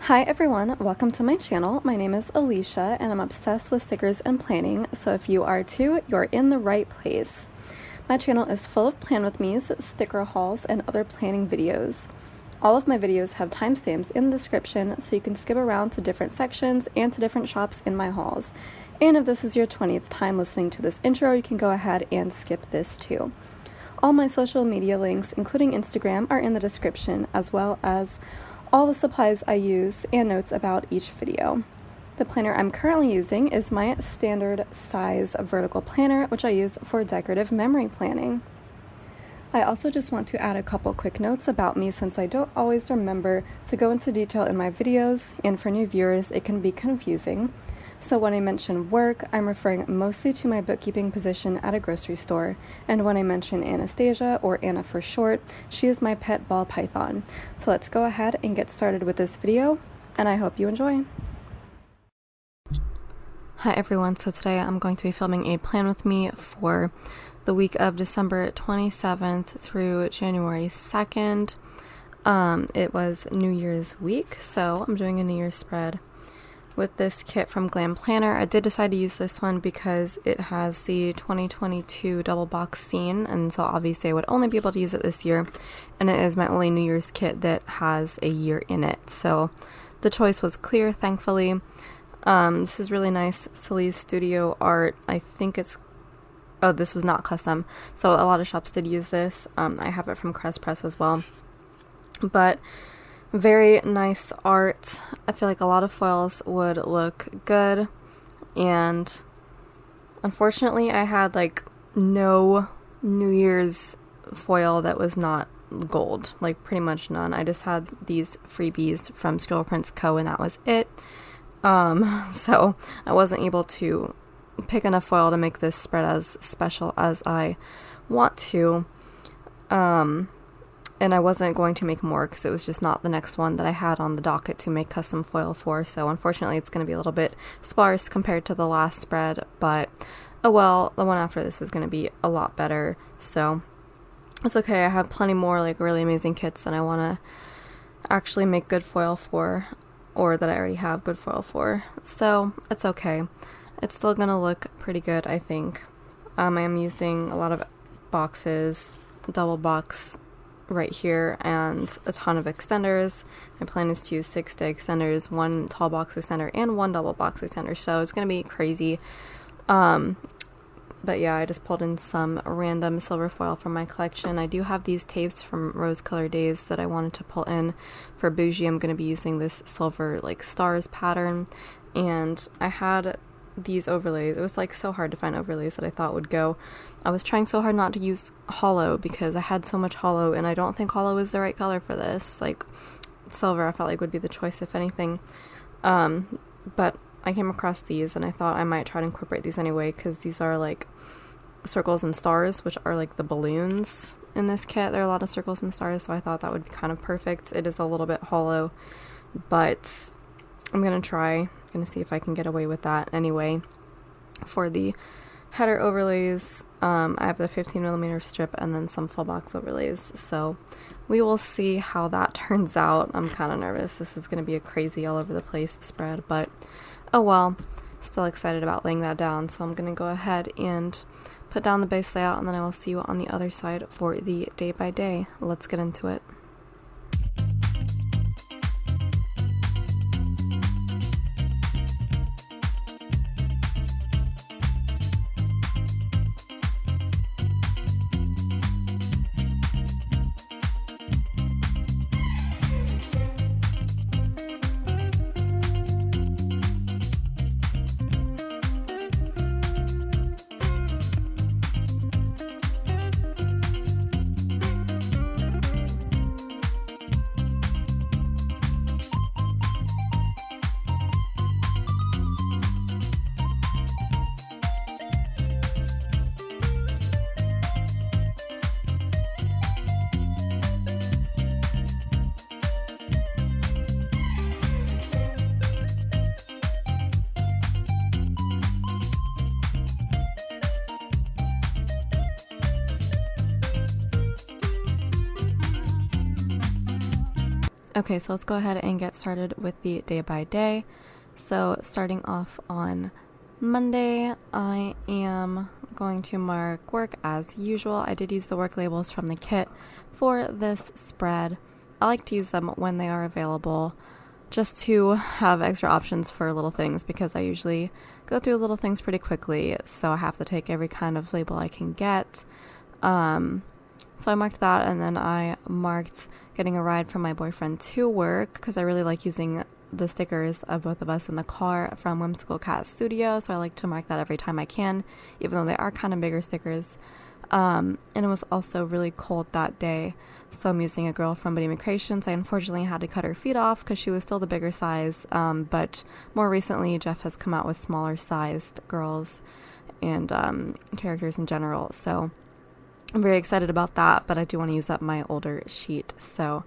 Hi everyone, welcome to my channel. My name is Alicia and I'm obsessed with stickers and planning, so if you are too, you're in the right place. My channel is full of plan with me's, sticker hauls, and other planning videos. All of my videos have timestamps in the description so you can skip around to different sections and to different shops in my hauls. And if this is your 20th time listening to this intro, you can go ahead and skip this too. All my social media links, including Instagram, are in the description, as well as all the supplies I use and notes about each video. The planner I'm currently using is my standard size vertical planner, which I use for decorative memory planning. I also just want to add a couple quick notes about me since I don't always remember to go into detail in my videos, and for new viewers it can be confusing. So when I mention work, I'm referring mostly to my bookkeeping position at a grocery store, and when I mention Anastasia, or Anna for short, she is my pet ball python. So let's go ahead and get started with this video, and I hope you enjoy. Hi everyone, so today I'm going to be filming a plan with me for the week of December 27th through January 2nd. It was New Year's week, so I'm doing a New Year's spread with this kit from Glam Planner. I did decide to use this one because it has the 2022 double box scene, and so obviously I would only be able to use it this year, and it is my only New Year's kit that has a year in it, so the choice was clear, thankfully. This is really nice Sally's Studio art. I think it's, oh, this was not custom, so a lot of shops did use this. I have it from Crest Press as well, but very nice art. I feel like a lot of foils would look good, and unfortunately I had like no New Year's foil that was not gold, like pretty much none. I just had these freebies from Scribble Prints Co. and that was it. So I wasn't able to pick enough foil to make this spread as special as I want to. And I wasn't going to make more because it was just not the next one that I had on the docket to make custom foil for, so unfortunately it's going to be a little bit sparse compared to the last spread, but oh well, the one after this is going to be a lot better, so it's okay. I have plenty more like really amazing kits that I want to actually make good foil for, or that I already have good foil for, so it's okay. It's still going to look pretty good, I think. I am using a lot of boxes, double box right here, and a ton of extenders. My plan is to use 6 day extenders, 1 tall box extender, and 1 double box extender, so it's gonna be crazy. But yeah, I just pulled in some random silver foil from my collection. I do have these tapes from Rose Color Days that I wanted to pull in for Bougie. I'm gonna be using this silver like stars pattern, and I had these overlays. It was like so hard to find overlays that I thought would go. I was trying so hard not to use hollow because I had so much hollow, and I don't think hollow is the right color for this. Like silver I felt like would be the choice if anything. But I came across these and I thought I might try to incorporate these anyway because these are like circles and stars, which are like the balloons in this kit. There are a lot of circles and stars, so I thought that would be kind of perfect. It is a little bit hollow, but I'm gonna try. Gonna see if I can get away with that anyway. For the header overlays, I have the 15mm strip and then some full box overlays, so we will see how that turns out. I'm kind of nervous. This is gonna be a crazy all over the place spread, but oh well. Still excited about laying that down, so I'm gonna go ahead and put down the base layout, and then I will see you on the other side for the day by day. Let's get into it. Okay, so let's go ahead and get started with the day by day. So starting off on Monday, I am going to mark work as usual. I did use the work labels from the kit for this spread. I like to use them when they are available, just to have extra options for little things, because I usually go through little things pretty quickly, so I have to take every kind of label I can get. So I marked that, and then I marked getting a ride from my boyfriend to work, because I really like using the stickers of both of us in the car from Whimsical Cat Studio, so I like to mark that every time I can, even though they are kind of bigger stickers. And it was also really cold that day, so I'm using a girl from Bohemian Creations. I unfortunately had to cut her feet off because she was still the bigger size, but more recently Jeff has come out with smaller sized girls and characters in general, so I'm very excited about that, but I do want to use up my older sheet, so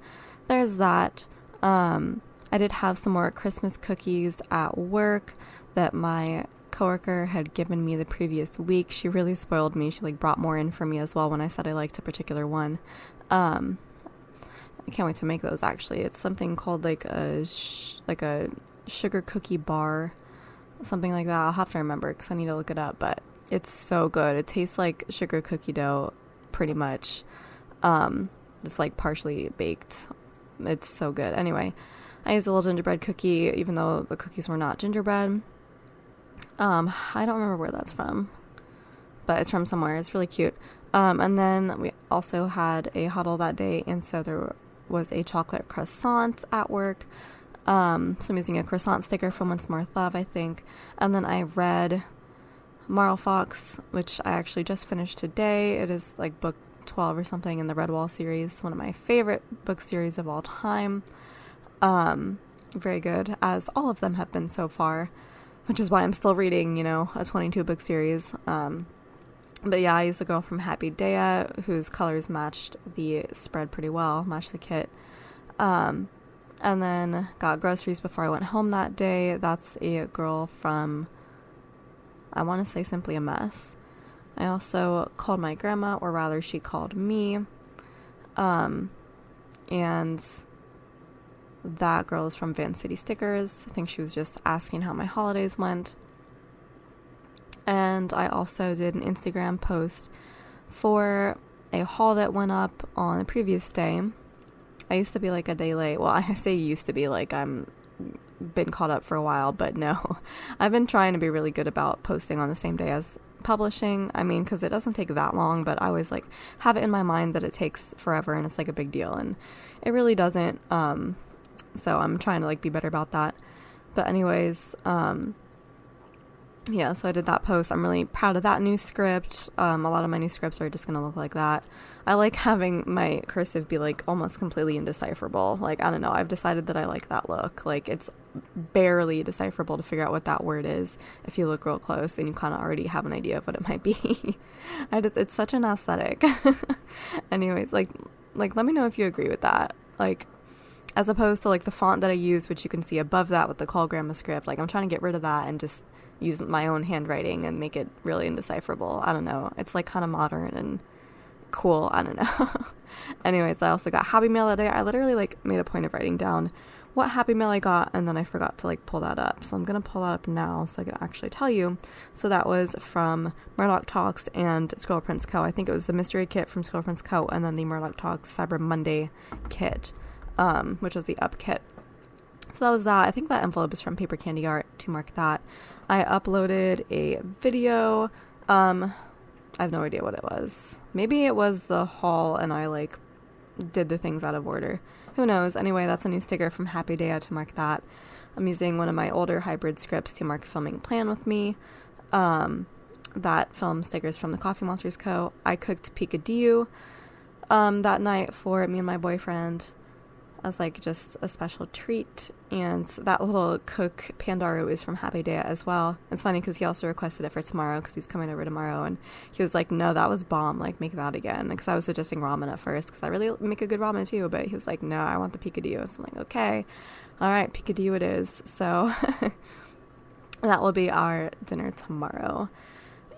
there's that. I did have some more Christmas cookies at work that my coworker had given me the previous week. She really spoiled me. She brought more in for me as well when I said I liked a particular one. I can't wait to make those, actually. It's something called a sugar cookie bar, something like that. I'll have to remember because I need to look it up, but it's so good. It tastes like sugar cookie dough pretty much. It's partially baked. It's so good. Anyway, I used a little gingerbread cookie, even though the cookies were not gingerbread. I don't remember where that's from, but it's from somewhere. It's really cute. And then we also had a huddle that day, and so there was a chocolate croissant at work. So I'm using a croissant sticker from Once More Love, I think. And then I read Marl Fox, which I actually just finished today. It is book 12 or something in the Redwall series, one of my favorite book series of all time. Very good, as all of them have been so far, which is why I'm still reading, a 22 book series. But yeah, I used a girl from Happy Dea whose colors matched the spread pretty well, matched the kit. And then got groceries before I went home that day. That's a girl from, I want to say, Simply a Mess. I also called my grandma, or rather she called me. And that girl is from Van City Stickers. I think she was just asking how my holidays went. And I also did an Instagram post for a haul that went up on the previous day. I used to be a day late. Well, I say used to be, I'm been caught up for a while, but no. I've been trying to be really good about posting on the same day as publishing. I mean, because it doesn't take that long, but I always have it in my mind that it takes forever and it's a big deal, and it really doesn't. So I'm trying to be better about that. But anyways, yeah, so I did that post. I'm really proud of that new script. A lot of my new scripts are just going to look like that. I like having my cursive be almost completely indecipherable. I don't know. I've decided that I like that look. It's barely decipherable to figure out what that word is if you look real close and you kind of already have an idea of what it might be. It's such an aesthetic. Anyways, let me know if you agree with that. As opposed to the font that I use, which you can see above that with the Call Grandma script. I'm trying to get rid of that and just use my own handwriting and make it really indecipherable. I don't know. It's kind of modern and cool. I don't know. Anyways, I also got Happy Mail that day. I literally made a point of writing down what Happy Mail I got, and then I forgot to pull that up. So I'm going to pull that up now so I can actually tell you. So that was from Murdoch Talks and Squirrel Prince Co. I think it was the mystery kit from Squirrel Prince Co. and then the Murdoch Talks Cyber Monday kit, which was the up kit. So that was that. I think that envelope is from Paper Candy Art, to mark that. I uploaded a video. I have no idea what it was. Maybe it was the haul and I did the things out of order. Who knows? Anyway, that's a new sticker from Happy Dea to mark that. I'm using one of my older hybrid scripts to mark Filming Plan with Me. That film stickers from the Coffee Monsters Co. I cooked picadillo that night for me and my boyfriend as just a special treat, and that little cook Pandaru is from Happy Dea as well. It's funny because he also requested it for tomorrow because he's coming over tomorrow, and he was no, that was bomb, make that again, because I was suggesting ramen at first because I really make a good ramen too, but he was no, I want the picadillo. So I'm okay, all right, picadillo it is. So that will be our dinner tomorrow.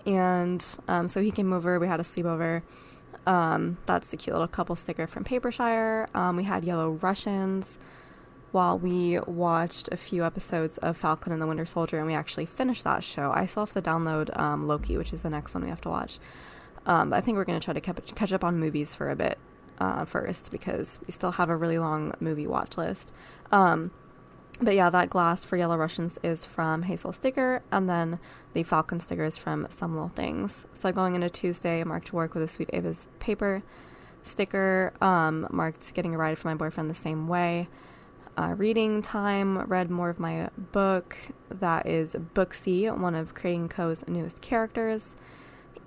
And so he came over, we had a sleepover. That's the cute little couple sticker from Papershire. We had Yellow Russians while we watched a few episodes of Falcon and the Winter Soldier, and we actually finished that show. I still have to download Loki, which is the next one we have to watch. I think we're going to try to catch up on movies for a bit first, because we still have a really long movie watch list. But yeah, that glass for Yellow Russians is from Hazel Sticker, and then the Falcon sticker is from Some Little Things. So going into Tuesday, marked work with a Sweet Ava's paper sticker, marked getting a ride from my boyfriend the same way. Reading time, read more of my book, that is Booksy, one of Creating Co.'s newest characters,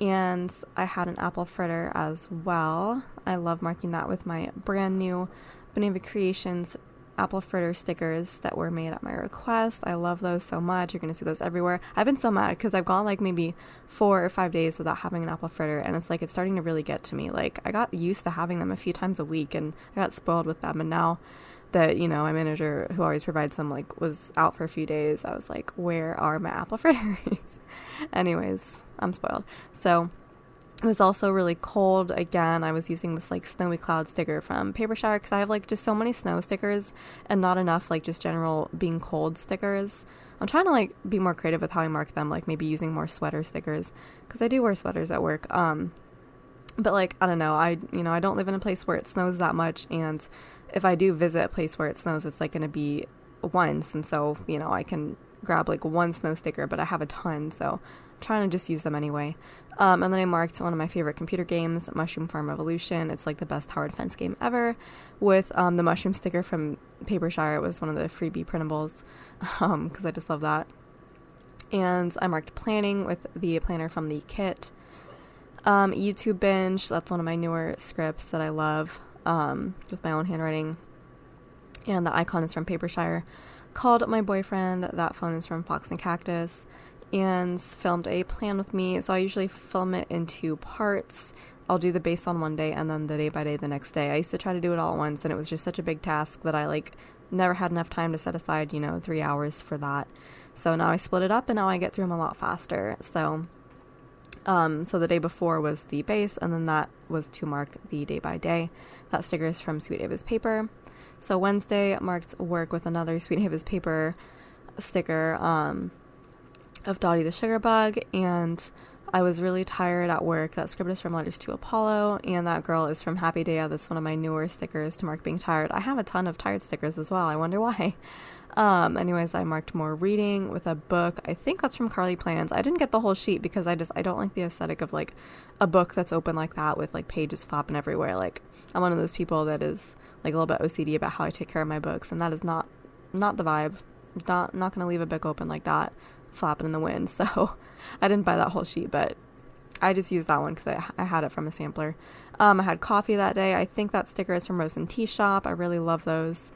and I had an apple fritter as well. I love marking that with my brand new Beneva Creations apple fritter stickers that were made at my request. I love those so much. You're going to see those everywhere. I've been so mad because I've gone like maybe 4 or 5 days without having an apple fritter, and it's like it's starting to really get to me. Like, I got used to having them a few times a week, and I got spoiled with them, and now that, you know, my manager, who always provides them, like, was out for a few days, I was like, where are my apple fritters? Anyways, I'm spoiled. So it was also really cold. Again, I was using this like snowy cloud sticker from Papershire, because I have like just so many snow stickers and not enough like just general being cold stickers. I'm trying to like be more creative with how I mark them, like maybe using more sweater stickers, because I do wear sweaters at work. But like, I don't know, I don't live in a place where it snows that much, and if I do visit a place where it snows, it's like going to be once, and so, you know, I can grab like one snow sticker, but I have a ton, so I'm trying to just use them anyway. And then I marked one of my favorite computer games, Mushroom Farm Revolution. It's like the best tower defense game ever, with the mushroom sticker from Papershire. It was one of the freebie printables, because I just love that. And I marked planning with the planner from the kit. YouTube binge, that's one of my newer scripts that I love, with my own handwriting. And the icon is from Papershire. Called My Boyfriend, that phone is from Fox and Cactus. And filmed a plan with me. So I usually film it in 2 parts. I'll do the base on one day and then the day by day the next day. I used to try to do it all at once, and it was just such a big task that I like never had enough time to set aside, 3 hours for that. So now I split it up, and now I get through them a lot faster. So the day before was the base, and then that was to mark the day by day. That sticker is from Sweet Ava's paper. So Wednesday marked work with another Sweet Ava's paper sticker, of Dottie the Sugar Bug, and I was really tired at work. That script is from Letters to Apollo, and that girl is from Happy Day. That's one of my newer stickers to mark being tired. I have a ton of tired stickers as well. I wonder why. Anyways, I marked more reading with a book. I think that's from Carly Plans. I didn't get the whole sheet because I don't like the aesthetic of like a book that's open like that with like pages flopping everywhere. Like, I'm one of those people that is like a little bit OCD about how I take care of my books, and that is not the vibe. Not going to leave a book open like that, flapping in the wind. So I didn't buy that whole sheet, but I just used that one because I had it from a sampler. I had coffee that day. I think that sticker is from Rose and Tea Shop. I really love those.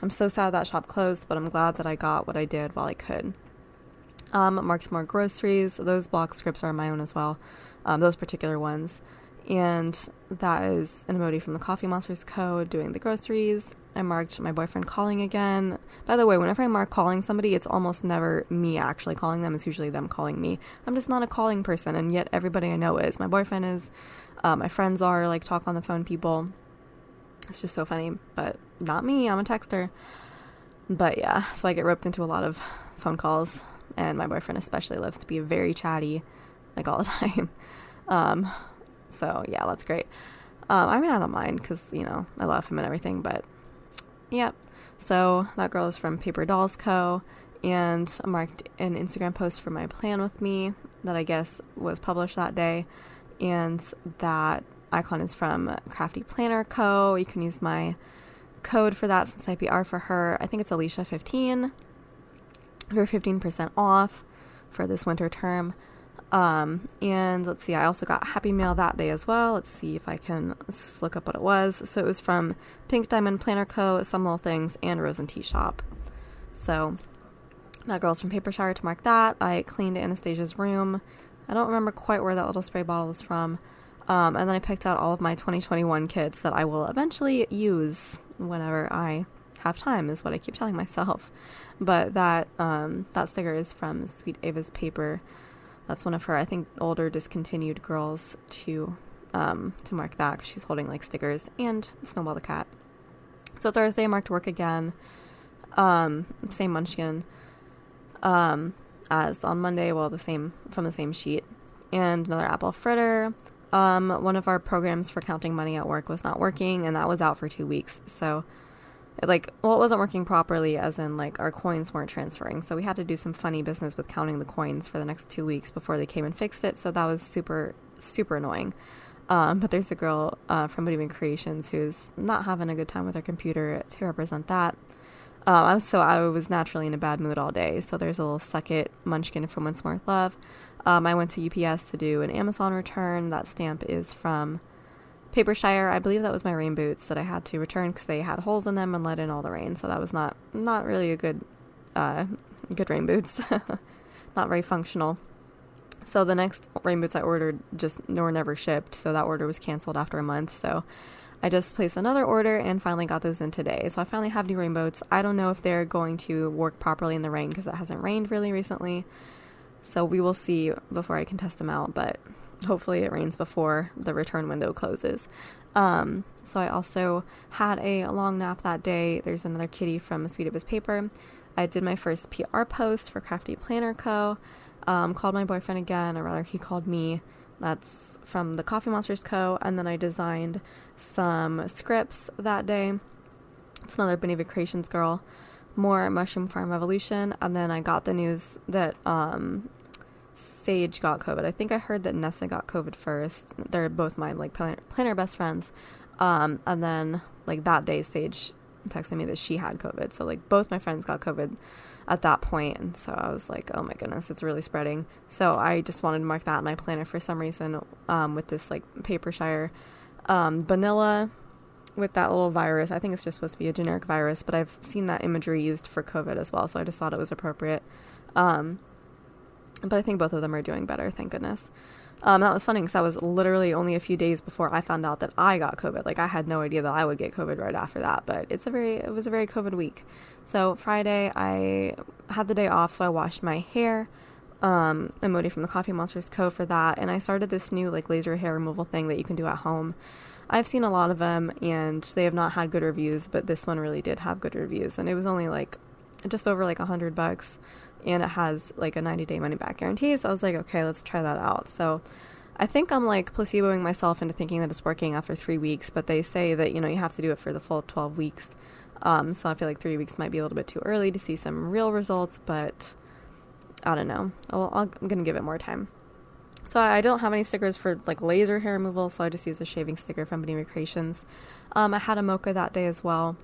I'm so sad that shop closed, but I'm glad that I got what I did while I could. Marked more groceries. Those block scripts are my own as well, those particular ones. And that is an emoji from the Coffee Monsters Co. doing the groceries. I marked my boyfriend calling again. By the way, whenever I mark calling somebody, it's almost never me actually calling them. It's usually them calling me. I'm just not a calling person, and yet everybody I know is. My boyfriend is. My friends are, like, talk on the phone people. It's just so funny, but not me. I'm a texter. But yeah, so I get roped into a lot of phone calls, and my boyfriend especially loves to be very chatty, like, all the time. So yeah, that's great. I mean, I don't mind because, I love him and everything, but yeah. So that girl is from Paper Dolls Co. And I marked an Instagram post for my plan with me that I guess was published that day. And that icon is from Crafty Planner Co. You can use my code for that since I PR for her. I think it's Alicia15 for 15% off for this winter term. And let's see, I also got Happy Mail that day as well. Let's see if I can look up what it was. So it was from Pink Diamond Planner Co., Some Little Things, and Rose and Tea Shop. So that girl's from Papershire to mark that. I cleaned Anastasia's room. I don't remember quite where that little spray bottle is from. And then I picked out all of my 2021 kits that I will eventually use whenever I have time, is what I keep telling myself. But that sticker is from Sweet Ava's paper. That's one of her, I think, older discontinued girls to to mark that because she's holding like stickers and Snowball the cat. So Thursday I marked work again, same munchkin as on Monday, well, from the same sheet, and another apple fritter. One of our programs for counting money at work was not working, and that was out for 2 weeks. So it wasn't working properly, as in like our coins weren't transferring. So we had to do some funny business with counting the coins for the next 2 weeks before they came and fixed it. So that was super, super annoying. But there's a girl from Bohemian Creations who's not having a good time with her computer to represent that. I was naturally in a bad mood all day. So there's a little suck it munchkin from Once More with Love. I went to UPS to do an Amazon return. That stamp is from Papershire. I believe that was my rain boots that I had to return because they had holes in them and let in all the rain. So that was not really a good rain boots. Not very functional. So the next rain boots I ordered were never shipped. So that order was canceled after a month. So I just placed another order and finally got those in today. So I finally have new rain boots. I don't know if they're going to work properly in the rain because it hasn't rained really recently. So we will see before I can test them out, but hopefully it rains before the return window closes. So I also had a long nap that day. There's another kitty from Sweet It Was Paper. I did my first PR post for Crafty Planner Co. Called my boyfriend again, or rather he called me. That's from the Coffee Monsters Co. And then I designed some scripts that day. It's another Beneva Creations girl. More Mushroom Farm Revolution, and then I got the news that Sage got COVID. I think I heard that Nessa got COVID first. They're both my like planner best friends. And then like that day Sage texted me that she had COVID. So like both my friends got COVID at that point, and so I was like, oh my goodness, it's really spreading. So I just wanted to mark that in my planner for some reason with this like Papershire vanilla with that little virus. I think it's just supposed to be a generic virus, but I've seen that imagery used for COVID as well, so I just thought it was appropriate. But I think both of them are doing better, thank goodness. That was funny because that was literally only a few days before I found out that I got COVID. Like, I had no idea that I would get COVID right after that, but it was a very COVID week. So Friday, I had the day off, so I washed my hair. Emoti from the Coffee Monsters Co. for that, and I started this new like laser hair removal thing that you can do at home. I've seen a lot of them, and they have not had good reviews, but this one really did have good reviews, and it was only like just over like $100, and it has like a 90-day money-back guarantee, so I was like, okay, let's try that out. So I think I'm like placeboing myself into thinking that it's working after 3 weeks, but they say that, you have to do it for the full 12 weeks, so I feel like 3 weeks might be a little bit too early to see some real results, but I don't know. I'm going to give it more time. So I don't have any stickers for like laser hair removal, so I just use a shaving sticker from Beneva Creations. I had a mocha that day as well.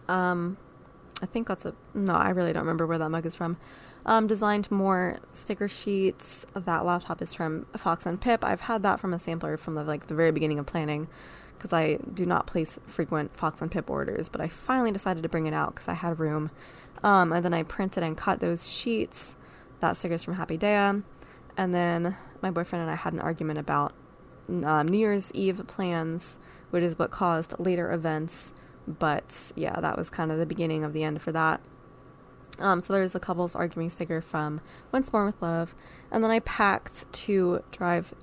I think I really don't remember where that mug is from. Designed more sticker sheets. That laptop is from Fox and Pip. I've had that from a sampler from the very beginning of planning, because I do not place frequent Fox and Pip orders, but I finally decided to bring it out because I had room. And then I printed and cut those sheets. That sticker's from Happy Day. And then my boyfriend and I had an argument about New Year's Eve plans, which is what caused later events. But yeah, that was kind of the beginning of the end for that. So there's a couples arguing sticker from Once More with Love. And then I packed to drive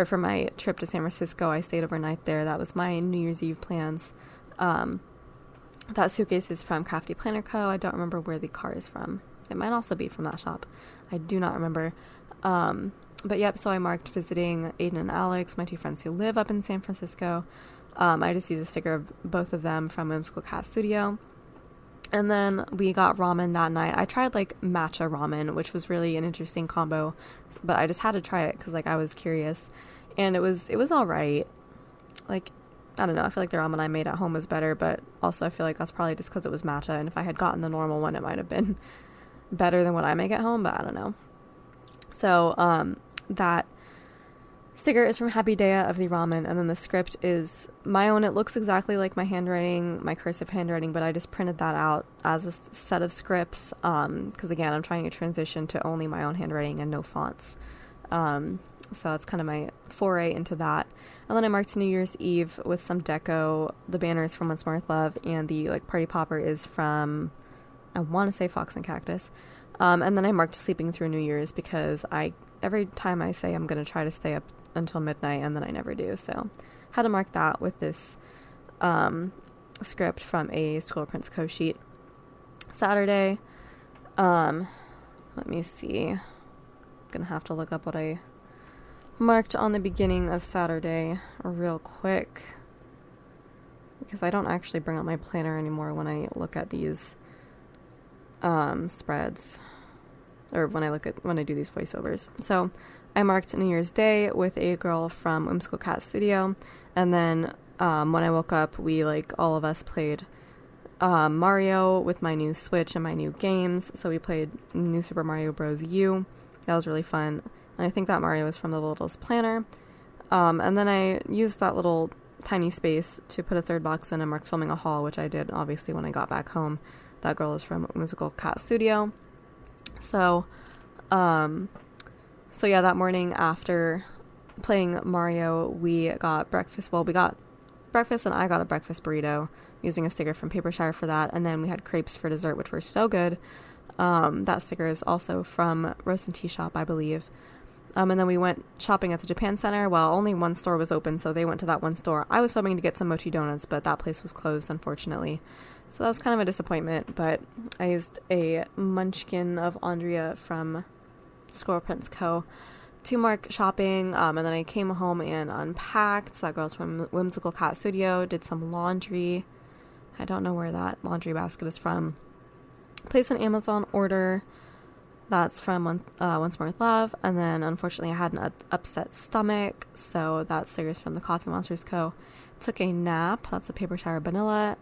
for my trip to San Francisco. I stayed overnight there. That was my New Year's Eve plans. That suitcase is from Crafty Planner Co. I don't remember where the car is from. It might also be from that shop. I do not remember. But yep, so I marked visiting Aiden and Alex, my two friends who live up in San Francisco. I just used a sticker of both of them from Whimsical Cat Studio. And then we got ramen that night. I tried like matcha ramen, which was really an interesting combo, but I just had to try it because like I was curious, and it was all right. Like, I don't know, I feel like the ramen I made at home was better, but also I feel like that's probably just because it was matcha, and if I had gotten the normal one, it might have been better than what I make at home, but I don't know. So that sticker is from Happy Day of the ramen, and then the script is my own. It looks exactly like my handwriting, my cursive handwriting, but I just printed that out as a set of scripts because again, I'm trying to transition to only my own handwriting and no fonts. So that's kind of my foray into that. And then I marked New Year's Eve with some deco. The banner is from Once More with Love, and the like party popper is from, I want to say, Fox and Cactus. And then I marked Sleeping Through New Year's because every time I say I'm going to try to stay up until midnight, and then I never do. So had to mark that with this script from a Scroll Prints Co. sheet. Saturday, let me see. I'm gonna have to look up what I marked on the beginning of Saturday real quick, because I don't actually bring out my planner anymore when I look at these spreads, or when I do these voiceovers. So I marked New Year's Day with a girl from Whimsical Cat Studio, and then when I woke up, we all of us played Mario with my new Switch and my new games. So we played New Super Mario Bros. U. That was really fun, and I think that Mario is from the Littlest Planner. And then I used that little tiny space to put a third box in and mark filming a haul, which I did obviously when I got back home. That girl is from Whimsical Cat Studio. So yeah, that morning after playing Mario, we got breakfast. Well, we got breakfast, and I got a breakfast burrito using a sticker from Papershire for that. And then we had crepes for dessert, which were so good. That sticker is also from Roast and Tea Shop, I believe. And then we went shopping at the Japan Center. Well, only one store was open, so they went to that one store. I was hoping to get some mochi donuts, but that place was closed, unfortunately. So that was kind of a disappointment, but I used a munchkin of Andrea from Squirrel Prints Co. to mark shopping, and then I came home and unpacked. So that girl's from Whimsical Cat Studio, did some laundry. I don't know where that laundry basket is from. Placed an Amazon order. That's from Once More With Love. And then, unfortunately, I had an upset stomach, so that sticker's from the Coffee Monsters Co. Took a nap. That's a Papershire Vanilla.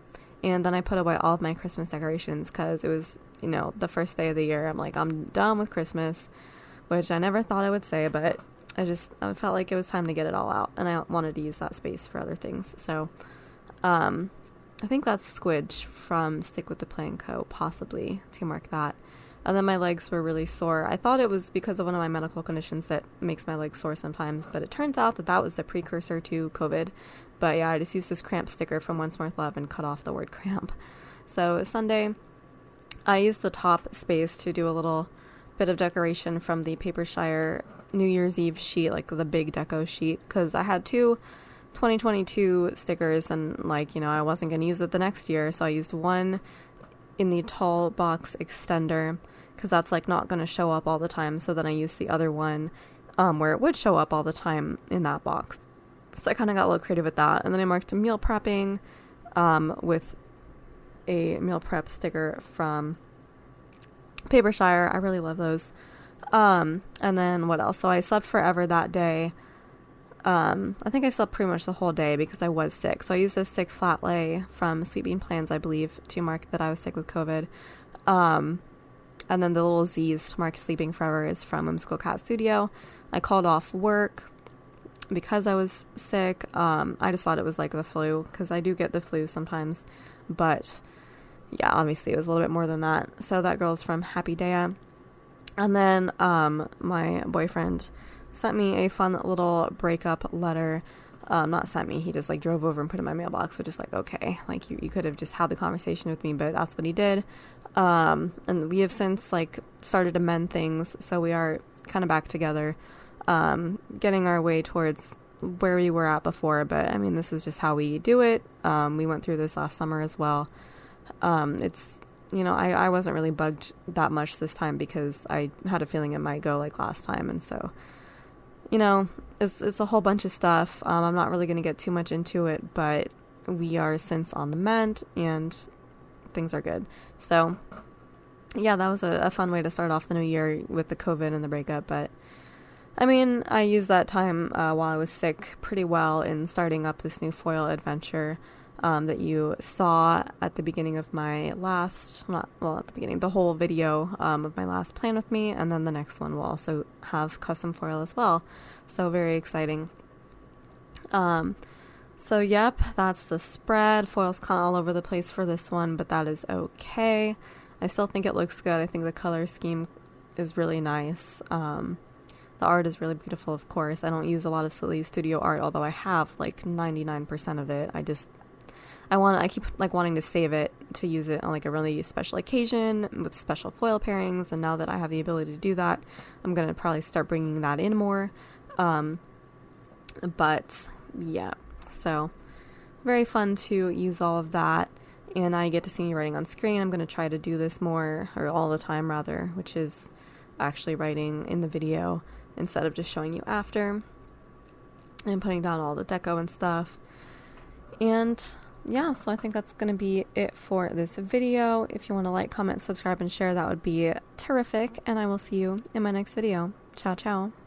And then I put away all of my Christmas decorations because it was, the first day of the year. I'm done with Christmas, which I never thought I would say, but I felt like it was time to get it all out, and I wanted to use that space for other things. So I think that's Squidge from Stick With The Plan Co., possibly, to mark that. And then my legs were really sore. I thought it was because of one of my medical conditions that makes my legs sore sometimes, but it turns out that was the precursor to COVID. But yeah, I just used this cramp sticker from Once More With Love and cut off the word cramp. So Sunday, I used the top space to do a little bit of decoration from the Papershire New Year's Eve sheet, the big deco sheet, because I had two 2022 stickers, and I wasn't going to use it the next year, so I used one in the tall box extender, because that's not going to show up all the time. So then I used the other one where it would show up all the time in that box. So I kind of got a little creative with that. And then I marked meal prepping with a meal prep sticker from Papershire. I really love those. And then what else? So I slept forever that day. I think I slept pretty much the whole day because I was sick. So I used a sick flat lay from Sweet Bean Plans, I believe, to mark that I was sick with COVID. And then the little Z's to mark sleeping forever is from Whimsical Cat Studio. I called off work because I was sick. I just thought it was the flu, because I do get the flu sometimes. But yeah, obviously it was a little bit more than that. So that girl's from Happy Daya. And then my boyfriend sent me a fun little breakup letter. Not sent me, he just drove over and put it in my mailbox, which is okay, you could have just had the conversation with me, but that's what he did. And we have since started to mend things, so we are kind of back together, getting our way towards where we were at before. But I mean, this is just how we do it. We went through this last summer as well. It's I wasn't really bugged that much this time because I had a feeling it might go last time, and so it's a whole bunch of stuff. I'm not really going to get too much into it, but we are since on the mend and things are good. So yeah, that was a fun way to start off the new year with the COVID and the breakup. But I mean, I used that time while I was sick pretty well in starting up this new foil adventure that you saw at the beginning of my the whole video of my last plan with me, and then the next one will also have custom foil as well. So very exciting. So yep, that's the spread. Foil's kind of all over the place for this one, but that is okay. I still think it looks good. I think the color scheme is really nice. The art is really beautiful, of course. I don't use a lot of Silly Studio art, although I have 99% of it. I keep wanting to save it to use it on a really special occasion with special foil pairings, and now that I have the ability to do that, I'm going to probably start bringing that in more. But yeah, so very fun to use all of that, and I get to see me writing on screen. I'm going to try to do this more, or all the time rather, which is actually writing in the video instead of just showing you after and putting down all the deco and stuff. And yeah, so I think that's going to be it for this video. If you want to like, comment, subscribe, and share, that would be terrific, and I will see you in my next video. Ciao, ciao.